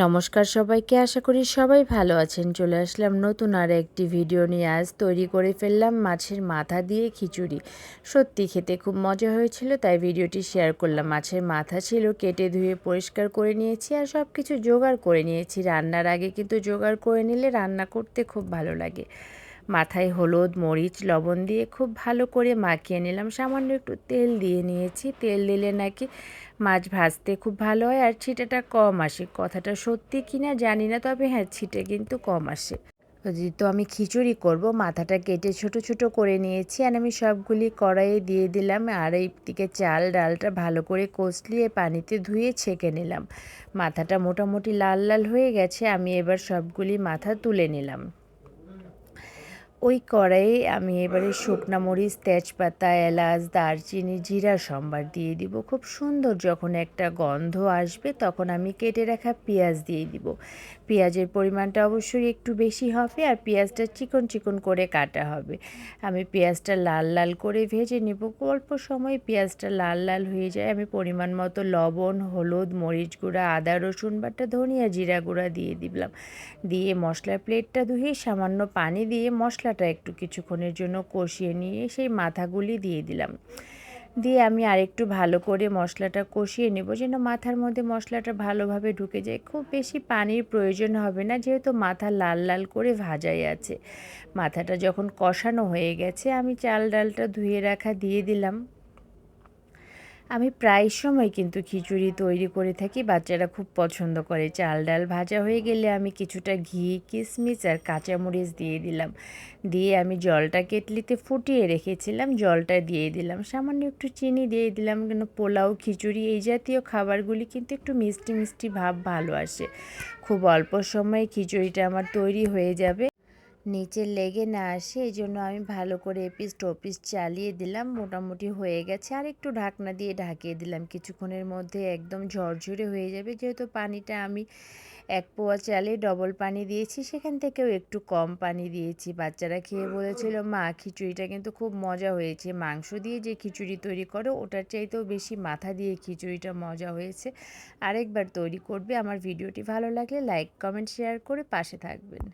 নমস্কার সবাইকে, আশা করি সবাই ভালো আছেন। চলে আসলাম নতুন আর একটি ভিডিও নিয়ে। আজ তৈরি করে ফেললাম মাছের মাথা দিয়ে খিচুড়ি। সত্যি খেতে খুব মজা হয়েছিল, তাই ভিডিওটি শেয়ার করলাম। মাছের মাথা ছিল, কেটে ধুয়ে পরিষ্কার করে নিয়েছি আর সব কিছু জোগাড় করে নিয়েছি। রান্নার আগে কিন্তু জোগাড় করে নিলে রান্না করতে খুব ভালো লাগে। মাথায় হলুদ, মরিচ, লবণ দিয়ে খুব ভালো করে মাখিয়ে নিলাম। সামান্য একটু তেল দিয়ে নিয়েছি। তেল দিলে নাকি মাছ ভাজতে খুব ভালো হয় আর ছিটেটা কম আসে। কথাটা সত্যি কিনা জানি না, তবে হ্যাঁ, ছিটে কিন্তু কম আসে। তো আমি খিচুড়ি করব, মাথাটা কেটে ছোট ছোট করে নিয়েছি আর আমি সবগুলি কড়াইয়ে দিয়ে দিলাম। আর এই দিকে চাল ডালটা ভালো করে কষলিয়ে পানিতে ধুয়ে ছেঁকে নিলাম। মাথাটা মোটামুটি লাল লাল হয়ে গেছে, আমি এবার সবগুলি মাথা তুলে নিলাম। ওই কড়াইয়ে আমি এবারে শুকনা মরিচ, তেজপাতা, এলাচ, দারচিনি, জিরা সম্বার দিয়ে দিব। খুব সুন্দর যখন একটা গন্ধ আসবে তখন আমি কেটে রাখা পেঁয়াজ দিয়ে দিব। পেঁয়াজের পরিমাণটা অবশ্যই একটু বেশি হবে আর পেঁয়াজটা চিকন চিকন করে কাটা হবে। আমি পেঁয়াজটা লাল লাল করে ভেজে নেব। অল্প সময় পেঁয়াজটা লাল লাল হয়ে যায়, আমি পরিমাণ মতো লবণ, হলুদ, মরিচ গুঁড়া, আদা রসুন বাটা, ধনিয়া জিরা গুঁড়া দিয়ে দিলাম। দিয়ে মশলার প্লেটটা ধুয়ে সামান্য পানি দিয়ে মশলাটা একটু কিছুক্ষণের জন্য কষিয়ে নিয়ে সেই মাথাগুলি দিয়ে দিলাম। দিয়ে আমি আরেকটু ভালো করে মশলাটা কষিয়ে নেব, যেন মাথার মধ্যে মশলাটা ভালোভাবে ঢুকে যায়। খুব বেশি পানির প্রয়োজন হবে না, যেহেতু মাথা লাল লাল করে ভাজাই আছে। মাথাটা যখন কষানো হয়ে গেছে, আমি চাল ডালটা ধুয়ে রাখা দিয়ে দিলাম। আমি প্রায় সময় কিন্তু খিচুড়ি তৈরি করে থাকি, বাচ্চারা খুব পছন্দ করে। চাল ডাল ভাজা হয়ে গেলে আমি কিছুটা ঘি, কিশমিশ আর কাঁচামরিচ দিয়ে দিলাম। দিয়ে আমি জলটা কেটলিতে ফুটিয়ে রেখেছিলাম, জলটা দিয়ে দিলাম। সামান্য একটু চিনি দিয়ে দিলাম, কেন পোলাও, খিচুড়ি এই জাতীয় খাবারগুলি কিন্তু একটু মিষ্টি মিষ্টি ভাব ভালো আসে। খুব অল্প সময়ে খিচুড়িটা আমার তৈরি হয়ে যাবে, নিচে লেগে না আসে, এই জন্য আমি ভালো করে এপিস ওপিস চালিয়ে দিলাম। মোটামুটি হয়ে গেছে, আর একটু ঢাকনা দিয়ে ঢাকিয়ে দিলাম। কিছুক্ষণের মধ্যে একদম ঝরঝরে হয়ে যাবে, যেহেতু পানিটা আমি 1 পোয়া চালে ডবল পানি দিয়েছি, সেখান থেকেও একটু কম পানি দিয়েছি। বাচ্চারা খেয়ে বলেছিল, মা খিচুড়িটা কিন্তু খুব মজা হয়েছে। মাংস দিয়ে যে খিচুড়ি তৈরি করো ওটার চাইতেও বেশি মাথা দিয়ে খিচুড়িটা মজা হয়েছে। আরেকবার তৈরি করবে। আমার ভিডিওটি ভালো লাগলে লাইক, কমেন্ট, শেয়ার করে পাশে থাকবেন।